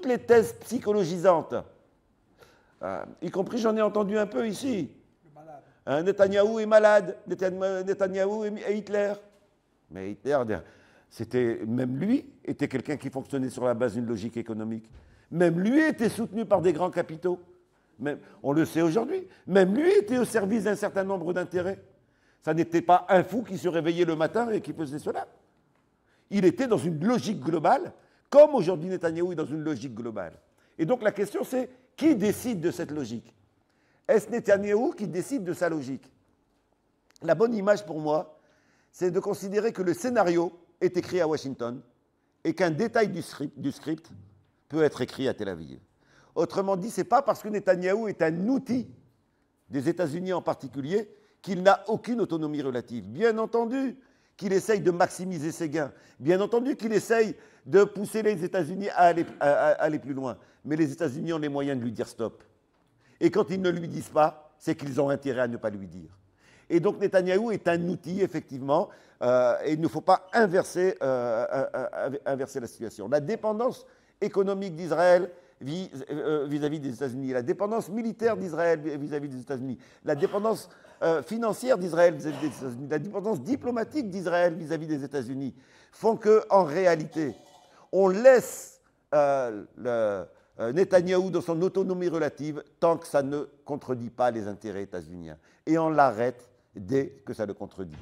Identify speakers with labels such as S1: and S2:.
S1: toutes les thèses psychologisantes, y compris j'en ai entendu un peu ici. Netanyahou est malade, Netanyahou est Hitler. Mais Hitler, même lui était quelqu'un qui fonctionnait sur la base d'une logique économique. Même lui était soutenu par des grands capitaux. Même, on le sait aujourd'hui. Même lui était au service d'un certain nombre d'intérêts. Ça n'était pas un fou qui se réveillait le matin et qui faisait cela. Il était dans une logique globale, comme aujourd'hui Netanyahou est dans une logique globale. Et donc la question c'est, qui décide de cette logique? Est-ce Netanyahou qui décide de sa logique? La bonne image pour moi, c'est de considérer que le scénario est écrit à Washington et qu'un détail du script peut être écrit à Tel Aviv. Autrement dit, ce n'est pas parce que Netanyahou est un outil des États-Unis en particulier qu'il n'a aucune autonomie relative. Bien entendu qu'il essaye de maximiser ses gains. Bien entendu qu'il essaye de pousser les États-Unis à aller plus loin. Mais les États-Unis ont les moyens de lui dire stop. Et quand ils ne lui disent pas, c'est qu'ils ont intérêt à ne pas lui dire. Et donc Netanyahou est un outil, effectivement, et il ne faut pas inverser la situation. La dépendance économique d'Israël vis-à-vis des États-Unis, la dépendance militaire d'Israël vis-à-vis des États-Unis, la dépendance financière d'Israël vis-à-vis des États-Unis, la dépendance diplomatique d'Israël vis-à-vis des États-Unis, font qu'en réalité, on laisse Netanyahou dans son autonomie relative tant que ça ne contredit pas les intérêts états-uniens. Et on l'arrête dès que ça le contredit.